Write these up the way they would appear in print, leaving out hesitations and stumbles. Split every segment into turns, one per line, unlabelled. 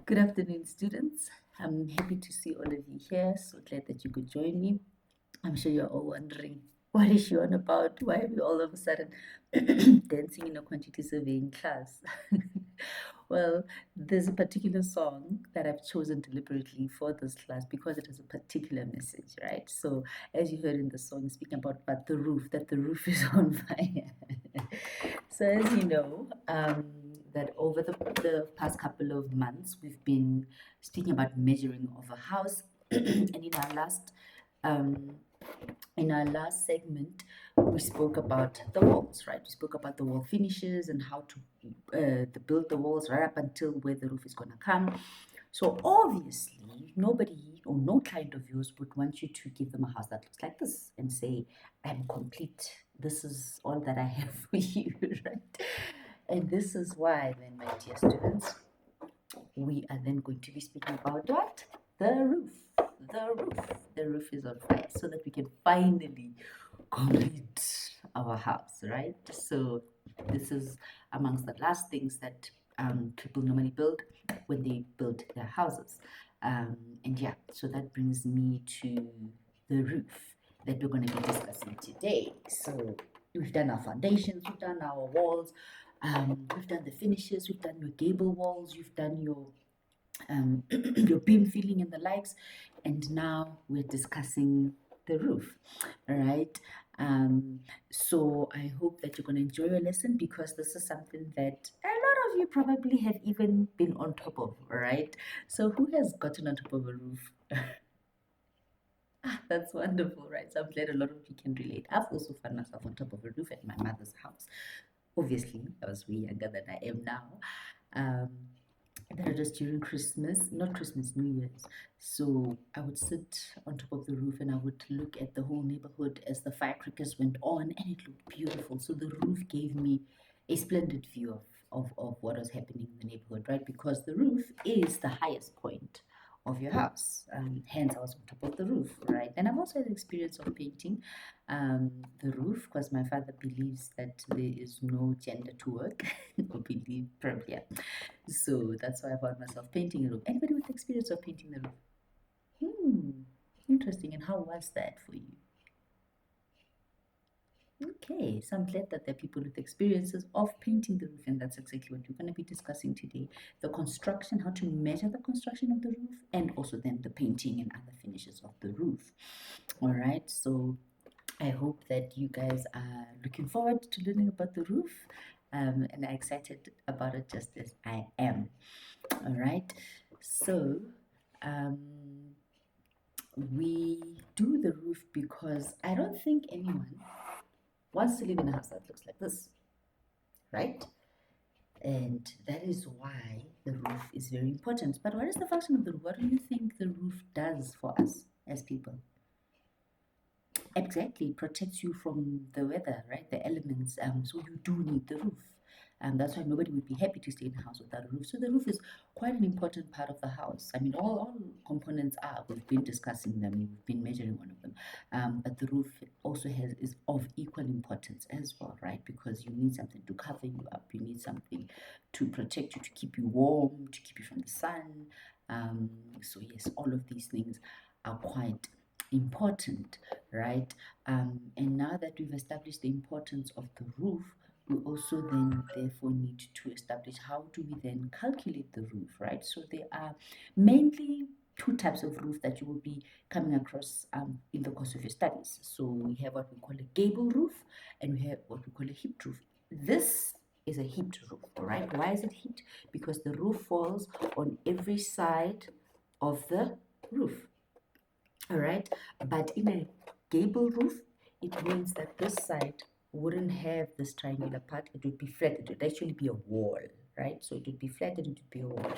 Good afternoon, students. I'm happy to see all of you here. So glad that you could join me. I'm sure you're all wondering, what is she on about? Why are we all of a sudden dancing in a quantity surveying class? Well, there's a particular song that I've chosen deliberately for this class because it has a particular message, right? So, as you heard in the song, speaking about but the roof, that the roof is on fire. So, as you know, that over the past couple of months, we've been speaking about measuring of a house, and um, in our last segment, we spoke about the walls, right? We spoke about the wall finishes and how to build the walls right up until where the roof is going to come. So obviously, nobody or no client of yours would want you to give them a house that looks like this and say, I'm complete. This is all that I have for you, right? And this is why, then, my dear students, we are then going to be speaking about what? The roof. The roof. The roof is on fire so that we can finally complete our house, right? So, this is amongst the last things that people normally build when they build their houses. And yeah, so that brings me to the roof that we're going to be discussing today. So, we've done our foundations, we've done our walls, we've done the finishes, we've done your gable walls, you've done your beam filling and the likes, and now we're discussing the roof, right? Um, so I hope that you're going to enjoy your lesson because this is something that a lot of you probably have even been on top of, right? So who has gotten on top of a roof? That's wonderful, right? So I'm glad a lot of you can relate. I've also found myself on top of a roof at my mother's house. Obviously, I was way younger than I am now. Um, that was just during Christmas, not Christmas, New Year's. So I would sit on top of the roof and I would look at the whole neighborhood as the firecrackers went on, and it looked beautiful. So the roof gave me a splendid view of what was happening in the neighborhood, right? Because the roof is the highest point of your house. Hence, I was on top of the roof, right? And I've also had the experience of painting the roof because my father believes that there is no gender to work, or believe, probably, yeah. So that's why I found myself painting a roof. Anybody with experience of painting the roof? Interesting. And how was that for you? Okay, so I'm glad that there are people with experiences of painting the roof, and that's exactly what we're going to be discussing today. The construction, how to measure the construction of the roof, and also then the painting and other finishes of the roof. All right, so I hope that you guys are looking forward to learning about the roof and are excited about it just as I am. All right, so um, we do the roof because I don't think anyone wants to live in a house that looks like this, right? And that is why the roof is very important. But what is the function of the roof? What do you think the roof does for us as people? Exactly, it protects you from the weather, right? The elements. So you do need the roof. That's why nobody would be happy to stay in a house without a roof. So the roof is quite an important part of the house. I mean, all components are. We've been discussing them. We've been measuring one of them. But the roof also is of equal importance as well, right? Because you need something to cover you up. You need something to protect you, to keep you warm, to keep you from the sun. So yes, all of these things are quite important, right? And now that we've established the importance of the roof, we also then therefore need to establish how do we then calculate the roof, right? So there are mainly two types of roof that you will be coming across in the course of your studies. So we have what we call a gable roof and we have what we call a hipped roof. This is a hipped roof, all right? Why is it hipped? Because the roof falls on every side of the roof, all right? But in a gable roof, it means that this side wouldn't have this triangular part. It would be flat. It would actually be a wall, right? So it would be flat and it would be a wall.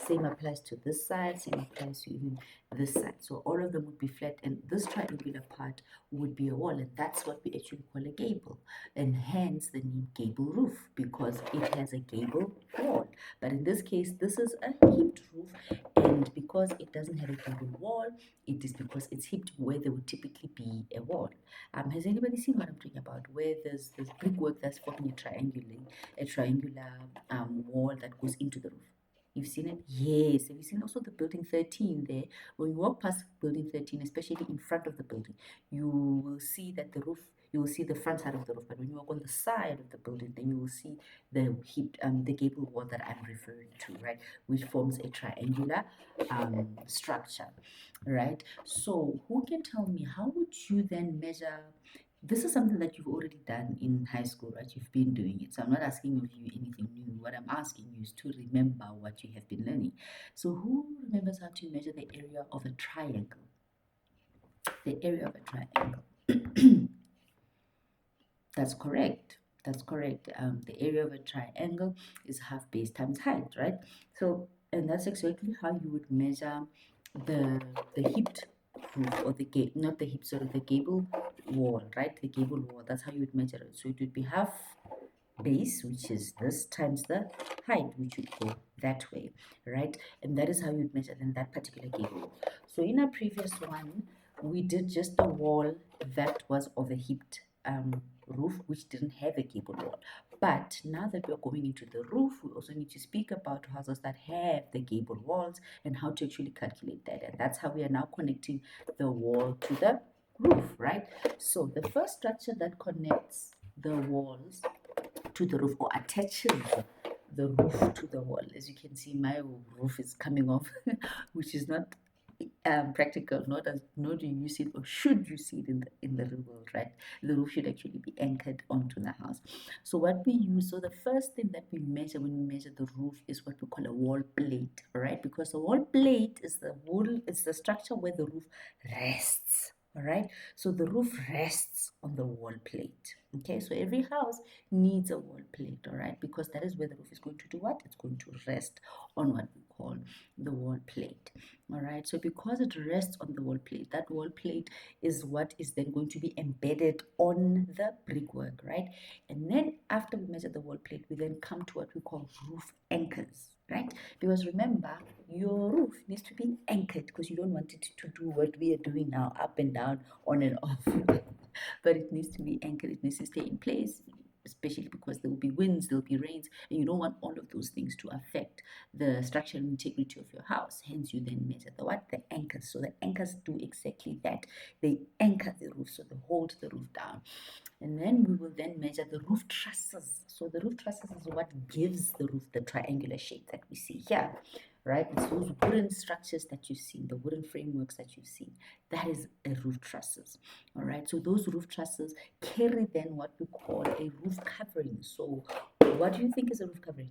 Same applies to this side. Same applies to even this side. So all of them would be flat, and this triangular part would be a wall, and that's what we actually call a gable. And hence the name gable roof, because it has a gable wall. But in this case, this is a hipped roof, and because it doesn't have a gable wall, it is because it's hipped where there would typically be a wall. Has anybody seen what I'm talking about? Where there's this brickwork that's forming a triangular wall that goes into the roof. You've seen it? Yes. Have you seen also the building 13 there? When you walk past building 13, especially in front of the building, you will see that the roof, you will see the front side of the roof. But when you walk on the side of the building, then you will see the gable wall that I'm referring to, right? Which forms a triangular structure, right? So who can tell me, how would you then measure? This is something that you've already done in high school, right? You've been doing it. So I'm not asking of you anything new. What I'm asking you is to remember what you have been learning. So who remembers how to measure the area of a triangle? The area of a triangle. That's correct. That's correct. The area of a triangle is half base times height, right? So, and that's exactly how you would measure the hipped roof, or the gate, not the hip, sorry, the gable wall, right? The gable wall. That's how you would measure it. So it would be half base, which is this, times the height, which would go that way, right? And that is how you'd measure in that particular gable wall. So in our previous one, we did just the wall that was of a hipped roof, which didn't have a gable wall. But now that we're going into the roof, we also need to speak about houses that have the gable walls and how to actually calculate that. And that's how we are now connecting the wall to the roof, right? So the first structure that connects the walls to the roof, or attaches the roof to the wall. As you can see, my roof is coming off, which is not practical. Nor do you see it, or should you see it in the real world, right? The roof should actually be anchored onto the house. So what we use, so the first thing that we measure when we measure the roof is what we call a wall plate, all right? Because the wall plate is the structure where the roof rests. All right, so the roof rests on the wall plate. Okay, so every house needs a wall plate, all right, because that is where the roof is going to do what? It's going to rest on what we call the wall plate. All right, so because it rests on the wall plate, that wall plate is what is then going to be embedded on the brickwork, right? And then after we measure the wall plate, we then come to what we call roof anchors, right? Because remember, your roof needs to be anchored, because you don't want it to do what we are doing now, up and down, on and off. But it needs to be anchored, it needs to stay in place, especially because there will be winds, there will be rains, and you don't want all of those things to affect the structural integrity of your house. Hence, you then measure the what? The anchors. So the anchors do exactly that. They anchor the roof, so they hold the roof down. And then we will then measure the roof trusses. So the roof trusses is what gives the roof the triangular shape that we see here, right? It's those wooden structures that you see, the wooden frameworks that you see. That is a roof trusses, all right? So those roof trusses carry then what we call a roof covering. So what do you think is a roof covering?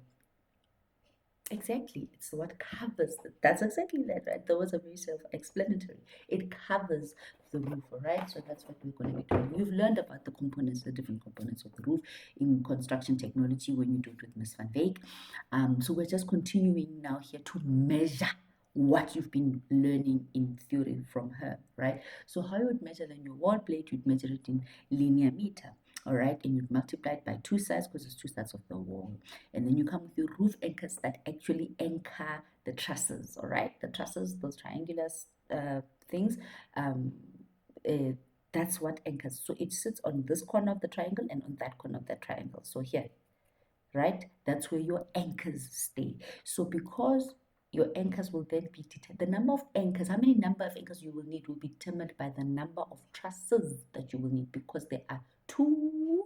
Exactly, it's what covers that's exactly that, right? That was a very self-explanatory. It covers the roof, all right? So that's what we're going to be doing. You've learned about the components, the different components of the roof in construction technology when you do it with Ms. Van Wyk. So we're just continuing now here to measure what you've been learning in theory from her, right? So how you would measure then your wall plate, you'd measure it in linear meter, all right? And you'd multiply it by two sides, because it's two sides of the wall. And then you come with your roof anchors that actually anchor the trusses, all right? The trusses, those triangular things, that's what anchors. So it sits on this corner of the triangle and on that corner of the triangle. So here, right? That's where your anchors stay. So because your anchors will then be determined, the number of anchors, how many number of anchors you will need will be determined by the number of trusses that you will need, because there are two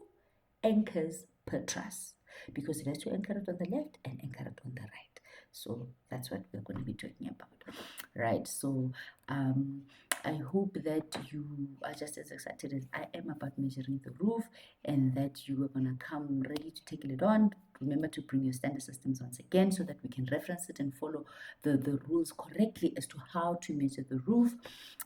anchors per truss, because it has to anchor it on the left and anchor it on the right. So that's what we're going to be talking about, right? So I hope that you are just as excited as I am about measuring the roof, and that you are going to come ready to take it on. Remember to bring your standard systems once again, so that we can reference it and follow the rules correctly as to how to measure the roof.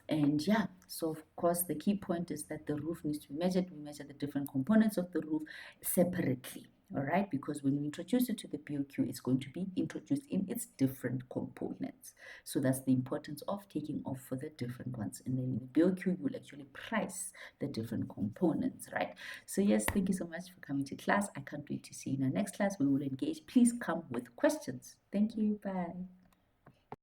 And yeah, so of course the key point is that the roof needs to be measured. We measure the different components of the roof separately, all right? Because when we introduce it to the BOQ, it's going to be introduced in its different components. So that's the importance of taking off for the different ones. And then in the BOQ, you will actually price the different components, right? So yes, thank you so much for coming to class. I can't wait to see you in our next class. We will engage. Please come with questions. Thank you. Bye.